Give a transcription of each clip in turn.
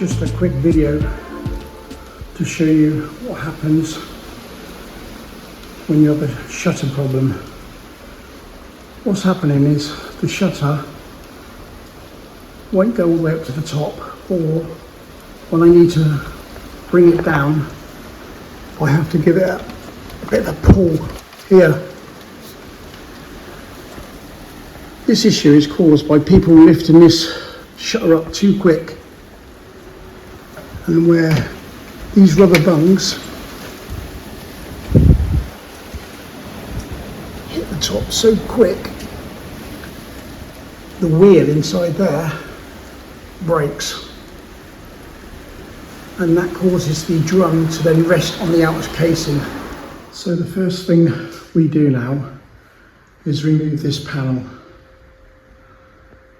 just a quick video to show you what happens when you have a shutter problem. What's happening is the shutter won't go all the way up to the top, or when I need to bring it down, I have to give it a bit of a pull here. This issue is caused by people lifting this shutter up too quick, and where these rubber bungs hit the top so quick, the wheel inside there breaks, and that causes the drum to then rest on the outer casing. So the first thing we do now is remove this panel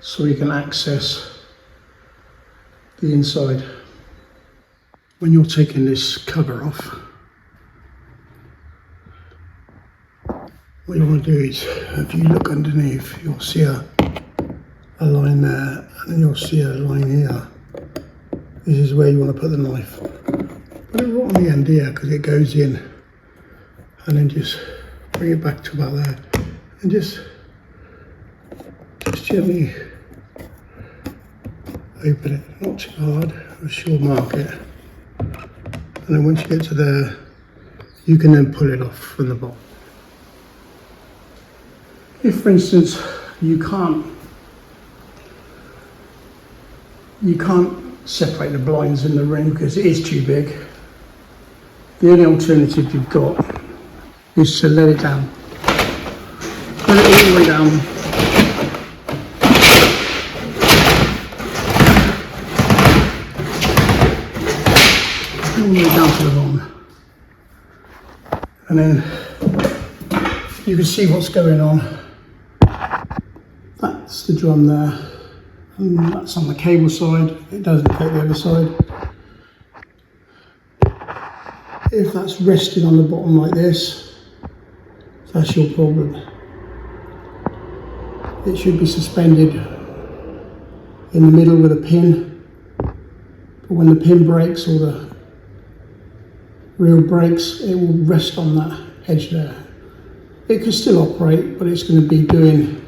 so we can access the inside. When you're taking this cover off, what you want to do is, if you look underneath, you'll see a line there, and then you'll see a line here. This is where you want to put the knife. Put it right on the end here, because it goes in, and then just bring it back to about there, and just gently open it, not too hard, a short mark it, and then once you get to there, you can then pull it off from the bottom. If, for instance, you can't separate the blinds in the room because it is too big, the only alternative you've got is to let it down. Put it all the way down. All the way down to the bottom. And then you can see what's going on. That's the drum there. And that's on the cable side. It doesn't affect the other side. If that's resting on the bottom like this, that's your problem. It should be suspended in the middle with a pin, but when the pin breaks or the reel breaks, it will rest on that edge there. It can still operate, but it's going to be doing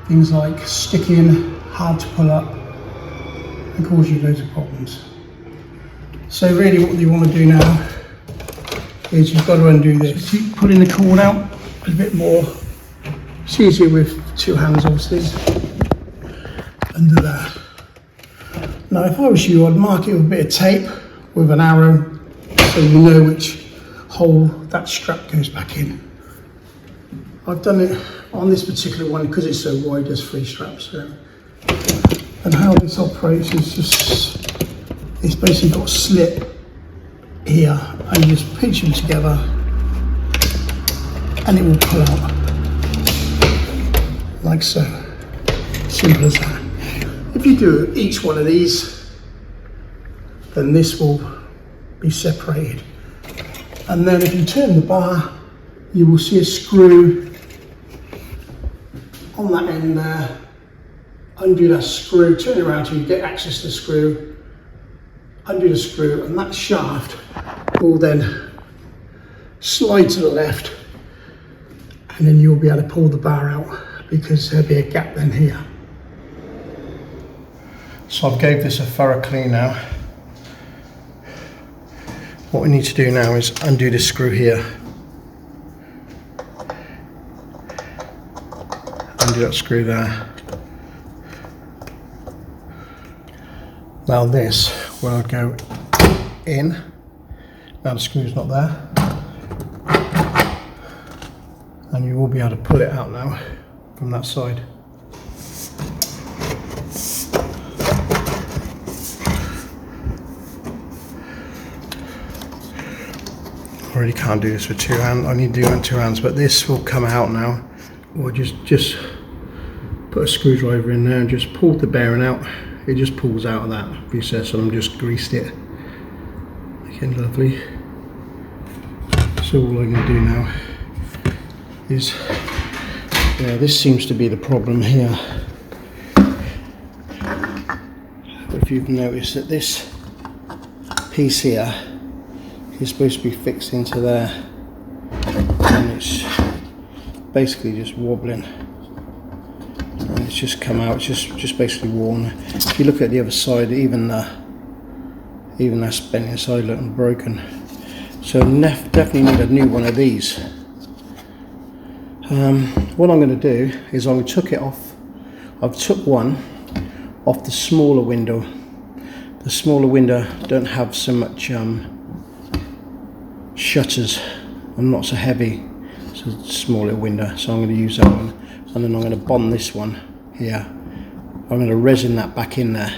things like sticking, hard to pull up, and cause you loads of problems. So really what you want to do now is you've got to undo this. Keep pulling the cord out a bit more. It's easier with two hands, obviously, under there. Now if I was you, I'd mark it with a bit of tape with an arrow so you know which hole that strap goes back in. I've done it on this particular one because it's so wide, there's 3 straps there. And how this operates is just, it's basically got a slit here, and you just pinch them together and it will pull out like so. Simple as that. If you do each one of these, then this will be separated. And then if you turn the bar, you will see a screw on that end there. Undo that screw, turn it around till you get access to the screw, undo the screw, and that shaft will then slide to the left, and then you'll be able to pull the bar out because there'll be a gap then here. So I've gave this a thorough clean now. What we need to do now is undo this screw here. Undo that screw there. Now this will go in. Now the screw's not there. And you will be able to pull it out now from that side. I really can't do this with 2 hands. I need to do it on 2 hands, but this will come out now. Or just put a screwdriver in there and just pull the bearing out. It just pulls out of that recess, and I'm just greased it. Looking lovely. So all I'm going to do now is, yeah, this seems to be the problem here. if you've noticed that this piece here is supposed to be fixed into there, and it's basically just wobbling, and it's just come out. It's just basically worn. If you look at the other side, even that's bent inside, looking broken. So definitely need a new one of these. What I'm going to do is I took it off. I've took one off the smaller window. The smaller window don't have so much shutters and not so heavy. It's a smaller window, so I'm going to use that one, and then I'm going to bond this one here. I'm going to resin that back in there.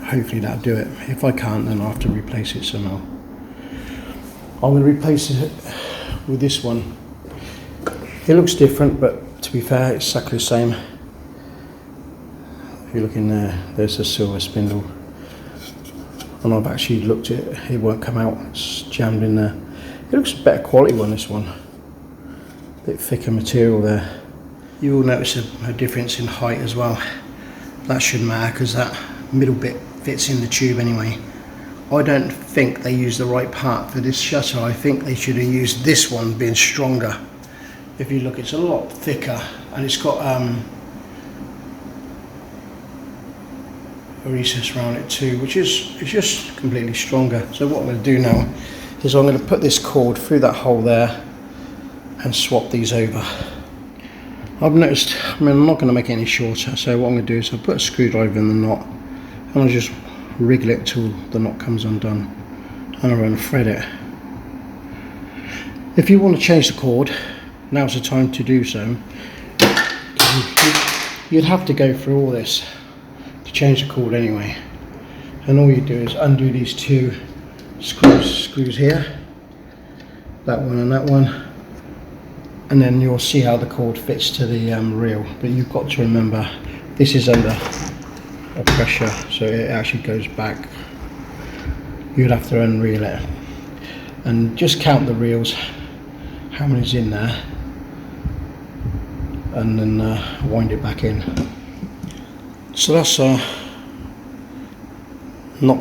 Hopefully that'll do it. If I can't, then I'll have to replace it somehow. I'm going to replace it with this one. It looks different, but to be fair, it's exactly the same. If you look in there, there's a silver spindle, and I've actually looked at it. It won't come out. It's jammed in there. It looks a better quality one, this one. A bit thicker material there. You will notice a difference in height as well. That shouldn't matter because that middle bit fits in the tube anyway. I don't think they used the right part for this shutter. I think they should have used this one, being stronger. If you look, it's a lot thicker, and it's got a recess around it too, which is it's just completely stronger. So what I'm going to do now is I'm going to put this cord through that hole there and swap these over. I've noticed, I'm not going to make it any shorter, so what I'm going to do is I'll put a screwdriver in the knot, and I'll just wriggle it till the knot comes undone, and I'm going to thread it. If you want to change the cord, now's the time to do so. You'd have to go through all this to change the cord anyway, and all you do is undo these two screws here, that one and that one, and then you'll see how the cord fits to the reel. But you've got to remember, this is under a pressure, so it actually goes back. You'd have to unreel it, and just count the reels, how many's in there, and then wind it back in. So that's not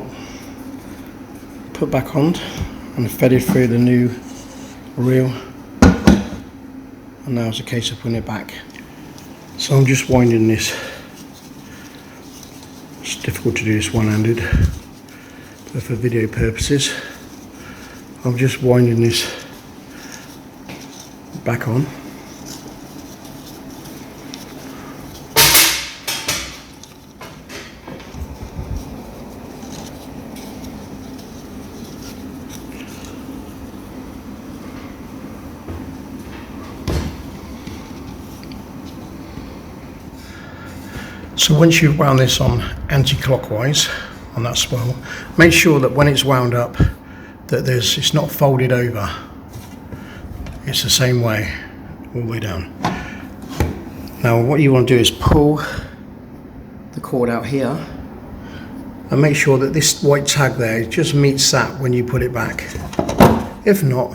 put back on and threaded through the new reel, and now it's a case of putting it back. So I'm just winding this. It's difficult to do this one-handed, but for video purposes I'm just winding this back on. So once you've wound this on anti-clockwise on that spoil, make sure that when it's wound up that it's not folded over. It's the same way all the way down. Now what you want to do is pull the cord out here and make sure that this white tag there just meets that when you put it back. If not,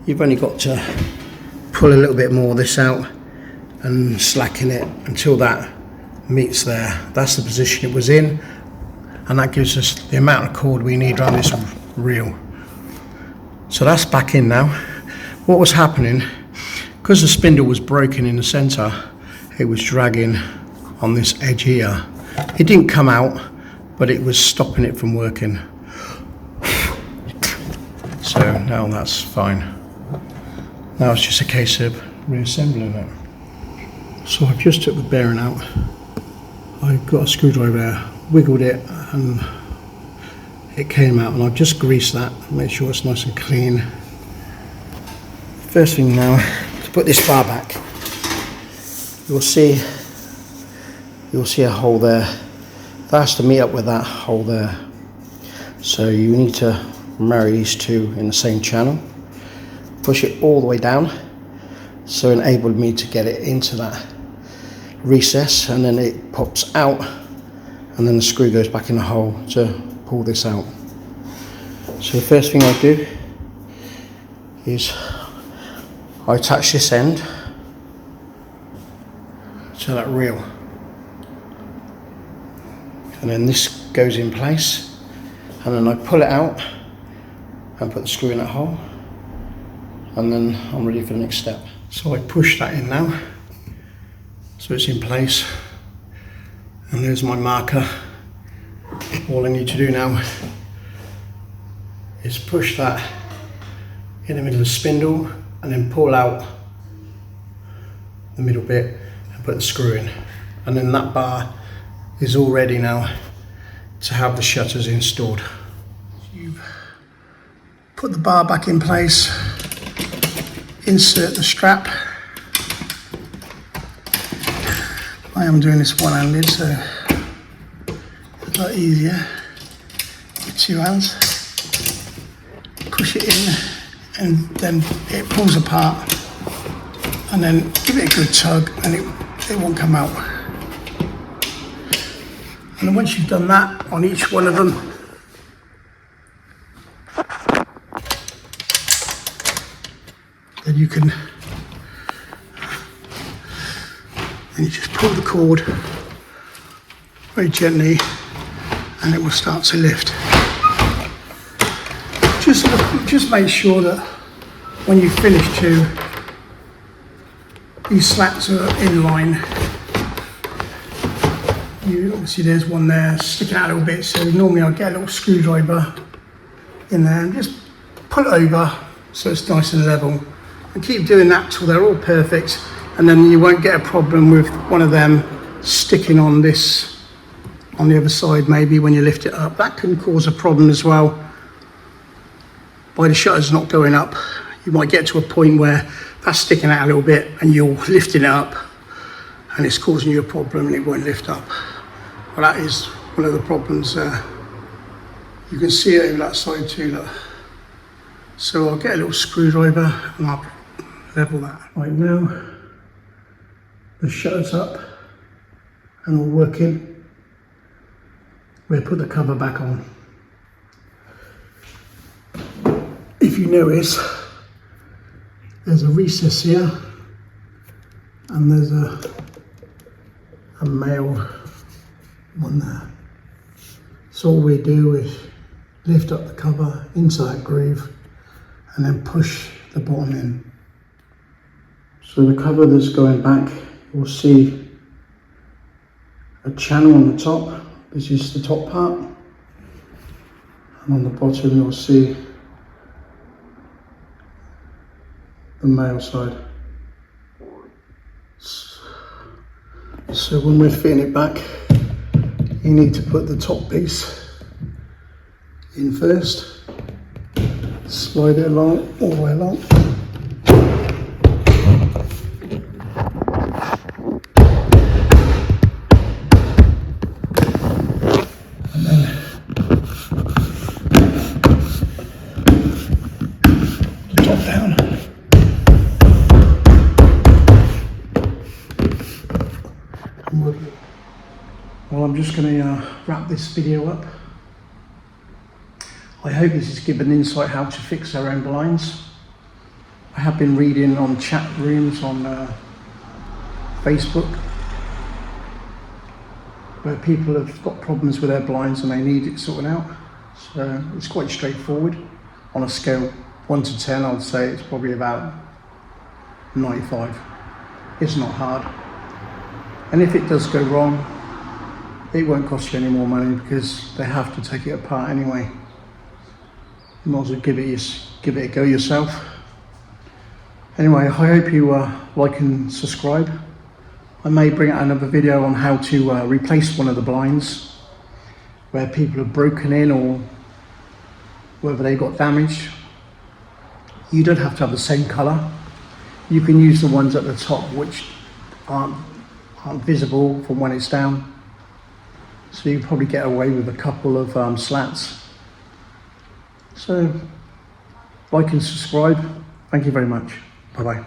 you've only got to pull a little bit more of this out and slacken it until that meets there. That's the position it was in, and that gives us the amount of cord we need around this reel. So that's back in now. What was happening, because the spindle was broken in the center, it was dragging on this edge here. It didn't come out, but it was stopping it from working. So now that's fine. Now it's just a case of reassembling it. So I've just took the bearing out. I've got a screwdriver there, wiggled it, and it came out, and I've just greased that, make sure it's nice and clean. First thing now, to put this bar back, you'll see a hole there. That has to meet up with that hole there. So you need to marry these two in the same channel, push it all the way down, so it enabled me to get it into that recess, and then it pops out, and then the screw goes back in the hole to pull this out. So the first thing I do is I attach this end to that reel. and then this goes in place, and then I pull it out and put the screw in that hole, and then I'm ready for the next step. So I push that in now, so it's in place, and there's my marker. All I need to do now is push that in the middle of the spindle and then pull out the middle bit and put the screw in, and then that bar is all ready now to have the shutters installed. You've put the bar back in place, insert the strap. I am doing this one-handed, so it's a lot easier with two hands. Push it in, and then it pulls apart, and then give it a good tug and it won't come out. And then once you've done that on each one of them, then you just pull the cord very gently and it will start to lift. Just make sure that when you finish two, these slats are in line. Obviously there's one there sticking out a little bit, so normally I'll get a little screwdriver in there and just pull it over so it's nice and level. And keep doing that till they're all perfect, and then you won't get a problem with one of them sticking on this, on the other side maybe when you lift it up. That can cause a problem as well. By the shutters not going up, you might get to a point where that's sticking out a little bit and you're lifting it up and it's causing you a problem and it won't lift up. Well, that is one of the problems. You can see it over that side too, look. So I'll get a little screwdriver and I'll level that. Right now, the shutter's up and all working. We'll put the cover back on. If you notice, there's a recess here and there's a male one there. So all we do is lift up the cover into that groove and then push the bottom in. So the cover that's going back, you'll see a channel on the top. This is the top part, and on the bottom you'll see the male side. So when we're fitting it back, you need to put the top piece in first, slide it along, all the way along. And then the top down. Well, I'm just going to wrap this video up. I hope this has given insight how to fix our own blinds. I have been reading on chat rooms on Facebook where people have got problems with their blinds and they need it sorted out. So it's quite straightforward. On a scale 1 to 10, I'd say it's probably about 95. It's not hard. And if it does go wrong, it won't cost you any more money because they have to take it apart anyway. You might as well give it a go yourself. Anyway, I hope you like and subscribe. I may bring out another video on how to replace one of the blinds where people have broken in or whether they got damaged. You don't have to have the same colour. You can use the ones at the top which aren't visible from when it's down. So you can probably get away with a couple of slats. So like and subscribe. Thank you very much. Bye bye.